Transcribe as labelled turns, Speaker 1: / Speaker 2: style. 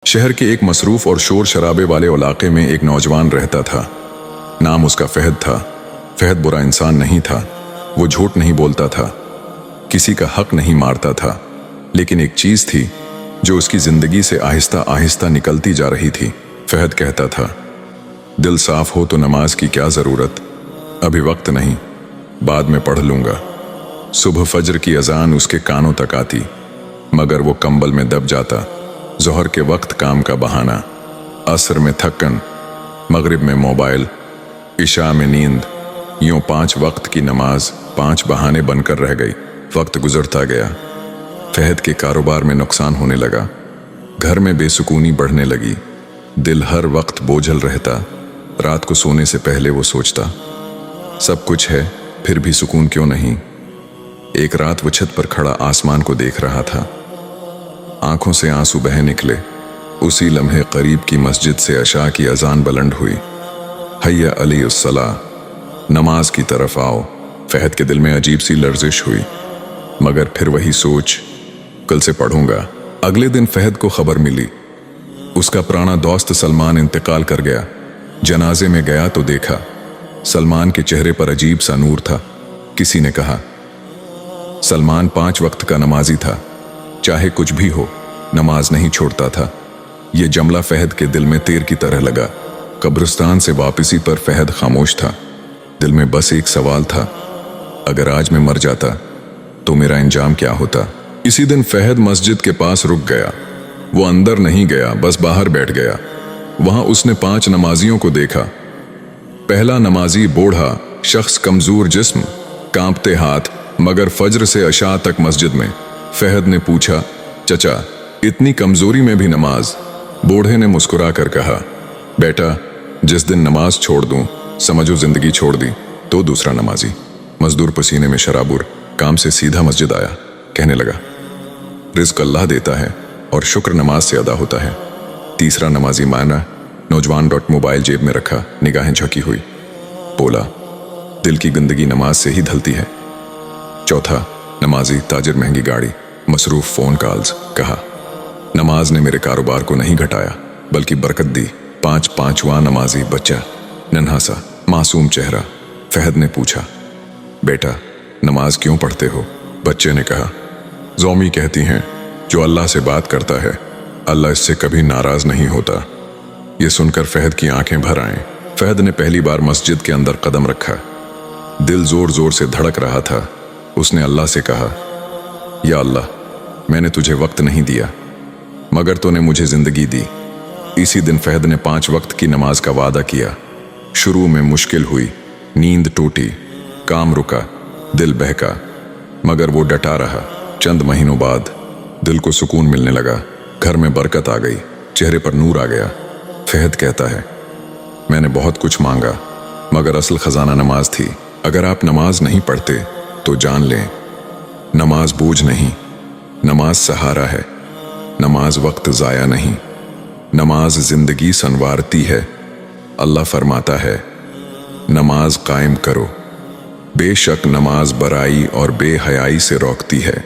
Speaker 1: شہر کے ایک مصروف اور شور شرابے والے علاقے میں ایک نوجوان رہتا تھا۔ نام اس کا فہد تھا۔ فہد برا انسان نہیں تھا، وہ جھوٹ نہیں بولتا تھا، کسی کا حق نہیں مارتا تھا، لیکن ایک چیز تھی جو اس کی زندگی سے آہستہ آہستہ نکلتی جا رہی تھی۔ فہد کہتا تھا، دل صاف ہو تو نماز کی کیا ضرورت، ابھی وقت نہیں، بعد میں پڑھ لوں گا۔ صبح فجر کی اذان اس کے کانوں تک آتی، مگر وہ کمبل میں دب جاتا۔ ظہر کے وقت کام کا بہانہ، عصر میں تھکن، مغرب میں موبائل، عشاء میں نیند، یوں 5 وقت کی نماز 5 بہانے بن کر رہ گئی۔ وقت گزرتا گیا، فہد کے کاروبار میں نقصان ہونے لگا، گھر میں بے سکونی بڑھنے لگی، دل ہر وقت بوجھل رہتا۔ رات کو سونے سے پہلے وہ سوچتا، سب کچھ ہے پھر بھی سکون کیوں نہیں۔ ایک رات وہ چھت پر کھڑا آسمان کو دیکھ رہا تھا، آنکھوں سے آنسو بہہ نکلے۔ اسی لمحے قریب کی مسجد سے عشاء کی اذان بلند ہوئی، حی علی الصلاۃ، نماز کی طرف آؤ۔ فہد کے دل میں عجیب سی لرزش ہوئی، مگر پھر وہی سوچ، کل سے پڑھوں گا۔ اگلے دن فہد کو خبر ملی، اس کا پرانا دوست سلمان انتقال کر گیا۔ جنازے میں گیا تو دیکھا، سلمان کے چہرے پر عجیب سا نور تھا۔ کسی نے کہا، سلمان 5 وقت کا نمازی تھا، چاہے کچھ بھی ہو نماز نہیں چھوڑتا تھا۔ یہ جملہ فہد کے دل میں تیر کی طرح لگا۔ قبرستان سے واپسی پر فہد خاموش تھا، دل میں بس ایک سوال تھا، اگر آج میں مر جاتا تو میرا انجام کیا ہوتا۔ اسی دن فہد مسجد کے پاس رک گیا۔ وہ اندر نہیں گیا، بس باہر بیٹھ گیا۔ وہاں اس نے 5 نمازیوں کو دیکھا۔ پہلا نمازی بوڑھا شخص، کمزور جسم، کانپتے ہاتھ، مگر فجر سے عشاء تک مسجد میں۔ فہد نے پوچھا، چچا اتنی کمزوری میں بھی نماز؟ بوڑھے نے مسکرا کر کہا، بیٹا جس دن نماز چھوڑ دوں سمجھو زندگی چھوڑ دی۔ تو دوسرا نمازی، مزدور پسینے میں شرابور، کام سے سیدھا مسجد آیا، کہنے لگا، رزق اللہ دیتا ہے اور شکر نماز سے ادا ہوتا ہے۔ تیسرا نمازی مانا، نوجوان موبائل جیب میں رکھا، نگاہیں جھکی ہوئی، بولا، دل کی گندگی نماز سے ہی دھلتی ہے۔ چوتھا نمازی، تاجر، مہنگی گاڑی، مصروف فون کالز، کہا، نماز نے میرے کاروبار کو نہیں گھٹایا بلکہ برکت دی۔ پانچواں نمازی، بچہ، ننھا سا، معصوم چہرہ۔ فہد نے پوچھا، بیٹا نماز کیوں پڑھتے ہو؟ بچے نے کہا، زومی کہتی ہیں جو اللہ سے بات کرتا ہے اللہ اس سے کبھی ناراض نہیں ہوتا۔ یہ سن کر فہد کی آنکھیں بھر آئیں۔ فہد نے پہلی بار مسجد کے اندر قدم رکھا، دل زور زور سے دھڑک رہا تھا۔ اس نے اللہ سے کہا، یا اللہ میں نے تجھے وقت نہیں دیا مگر تو نے مجھے زندگی دی۔ اسی دن فہد نے 5 وقت کی نماز کا وعدہ کیا۔ شروع میں مشکل ہوئی، نیند ٹوٹی، کام رکا، دل بہکا، مگر وہ ڈٹا رہا۔ چند مہینوں بعد دل کو سکون ملنے لگا، گھر میں برکت آ گئی، چہرے پر نور آ گیا۔ فہد کہتا ہے، میں نے بہت کچھ مانگا مگر اصل خزانہ نماز تھی۔ اگر آپ نماز نہیں پڑھتے تو جان لیں، نماز بوجھ نہیں، نماز سہارا ہے، نماز وقت ضائع نہیں، نماز زندگی سنوارتی ہے۔ اللہ فرماتا ہے، نماز قائم کرو، بے شک نماز برائی اور بے حیائی سے روکتی ہے۔